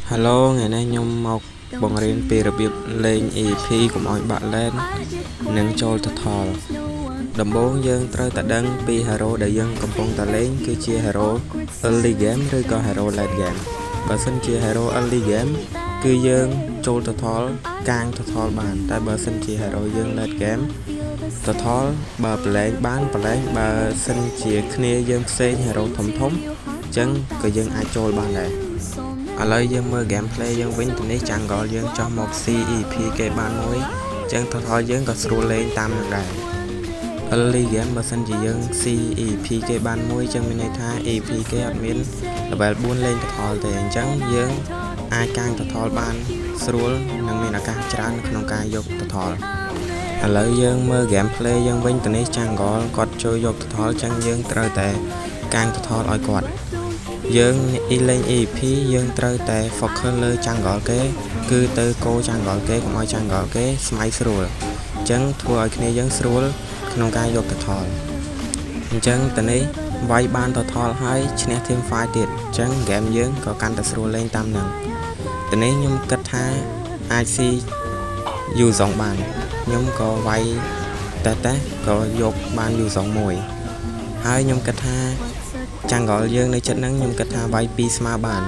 Hello, ngày nay nhung một bằng riêngពីរបៀបលេង EP កុំឲ្យបាក់លែននិងចូលទៅថលដំបូងយើងត្រូវតែដឹងពី hero ដែលយើងកំពុងតែលេងគឺជា hero early game ឬក៏ hero late game បើសិនជា hero early game គឺយើងចូលទៅថលកាងទៅថលបានតែបើសិនជា hero យើង late game ទៅថលបើប្រឡែងបានប្រឡែងបើសិនជាគ្នាយើងផ្សេង hero ធំអញ្ចឹងក៏យើងអាចចូលបានដែរឥឡូវយើងមើល gameplay យើងវិញទៅនេះ jungle យើងចោះមក CEP គេបានមួយអញ្ចឹងថតយើងក៏ស្រួលលេងតាមនឹងដែរ early game បើសិនជាយើង CEP គេបានមួយអញ្ចឹងមានន័យថា EP គេអត់មាន level 4លេងថតទេអញ្ចឹងយើងអាចកាងថតបានស្រួលនិងមានឱកាសច្រើនក្នុងការយកថតឥឡូវយើងមើល gameplay យើងវិញទៅនេះ jungle គាត់ចូលយកថតអញ្ចឹងយើងត្រូវតែកាងថតឲ្យគាត់យើងលេង EP យើងត្រូវតែ focus លើ jungle គេគឺទៅគោ jungle គេកុំឲ្យ jungle គេស្មៃស្រួលអញ្ចឹងធ្វើឲ្យគ្នាយើងស្រួលក្នុងការយកទៅថតអញ្ចឹងទៅនេះវាយបានទៅថតហើយឈ្នះ team fight ទៀតអញ្ចឹង game យើងក៏កាន់តែស្រួលលេងតាមនឹងទៅនេះខ្ញុំគិតថាអាចស៊ីយូសងបានខ្ញុំក៏វាយតែក៏យកបានយូសងមួយហើយខ្ញុំគិតថាjungle យើងនៅចិត្តហ្នឹងខ្ញុំគិតថាវាយ2ស្មើបាន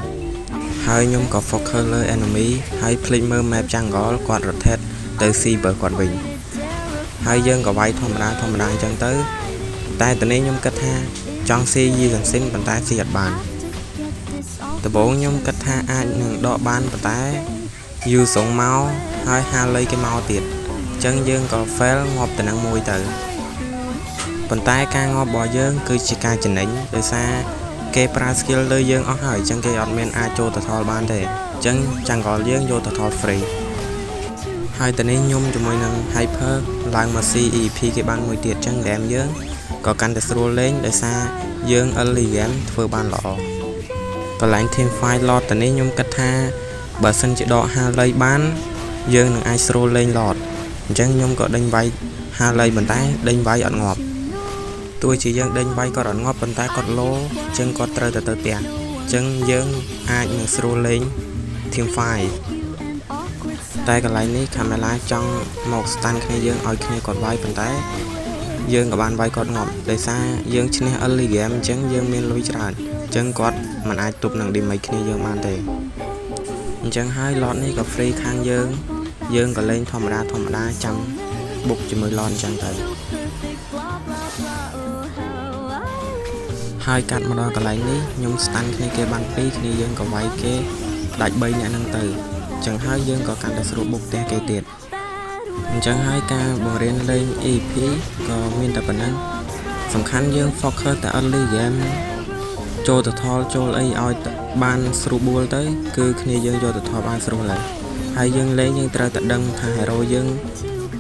ហើយខ្ញុំក៏ focus លើ enemy ហើយភ្លេចមើល map jungle គាត់ rotate ទៅ C បើគាត់វិញហើយយើងក៏វាយធម្មតាអញ្ចឹងទៅតែតនេះខ្ញុំគិតថាចង់ C យីកន្សិនប៉ុន្តែ C អត់បានដំបូងខ្ញុំគិតថាអាចនឹងដកបានប៉ុន្តែយូសងមកហើយហាលីគេមកទៀតអញ្ចឹងយើងក៏ fail ងាប់ទៅនឹងមួយទៅប៉ុន្តែការងាប់របស់យើងគឺជាការចំណេញដោយសារគេប្រើ skill លើយើងអស់ហើយអញ្ចឹងគេអត់មានអាចចូលទៅថតបានទេអញ្ចឹង jungle យើងយកទៅថត free ហើយតនេះខ្ញុំជាមួយនឹង hyper ឡើងមក CEP គេបានមួយទៀតអញ្ចឹង game យើងក៏កាន់តែស្រួលលេងដោយសារយើង early game ធ្វើបានល្អកន្លែង team fight lot តនេះខ្ញុំគិតថាបើសិនជាដកហាលីបានយើងនឹងអាចស្រួលលេង lot អញ្ចឹងខ្ញុំក៏ដេញវាយហាលីប៉ុន្តែដេញវាយអត់ងាប់ទោះជាយើងដេញវាយគាត់អត់ងាប់ប៉ុន្តែគាត់ low អញ្ចឹងគាត់ត្រូវទៅផ្ទះអញ្ចឹងយើងអាចនឹងស្រួលលេង team fight តែកន្លែងនេះ camera ចង់មក stand គ្នាយើងឲ្យគ្នាគាត់វាយប៉ុន្តែយើងក៏បានវាយគាត់ងាប់ដោយសារយើងឈ្នះ early game អញ្ចឹងយើងមានលុយច្រើនអញ្ចឹងគាត់មិនអាចទប់នឹង damage គ្នាយើងបានទេអញ្ចឹងហើយ lot នេះក៏ free ខាងយើងក៏លេងធម្មតាចាំបុកជាមួយ lot អញ្ចឹងទៅហើយកាត់មកដល់កន្លែងនេះខ្ញុំស្តាន់គ្នាគេបាន2គ្នាយើងក៏វាយគេដាច់3នាក់ហ្នឹងទៅអញ្ចឹងហើយយើងក៏កាន់តែស្រួលបុកផ្ទះគេទៀតអញ្ចឹងហើយការបង្រៀនលេង EP ក៏មានតែប៉ុណ្ណឹងសំខាន់យើង focus តែ early game ចូលទៅថលចូលអីឲ្យបានស្រួលបួលទៅគឺគ្នាយើងយកទៅថលបានស្រួលហើយយើងលេងយើងត្រូវតែដឹងថា hero យើង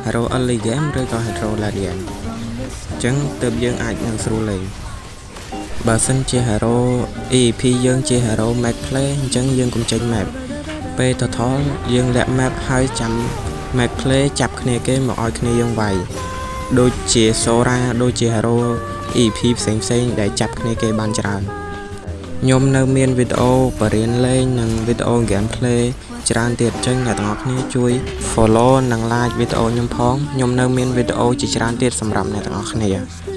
hero early game ឬក៏ hero late game អញ្ចឹងទើបយើងអាចនឹងស្រួលលេងបើសិនជា hero EP យើងជា hero map play អញ្ចឹងយើងកុំចេញ map ពេលទៅថលយើងលាក់ map ហើយចាំ map play ចាប់គ្នាគេមកឲ្យគ្នាយើងវាយដូចជា Sora ដូចជា hero EP ផ្សេងដែលចាប់គ្នាគេបានច្រើនខ្ញុំនៅមានវីដេអូបរៀនលេងនិងវីដេអូ gameplay ច្រើនទៀតចឹងអ្នកទាំងអស់គ្នាជួយ follow និង like វីដេអូខ្ញុំផងខ្ញុំនៅមានវីដេអូជាច្រើនទៀតសម្រាប់អ្នកទាំងអស់គ្នា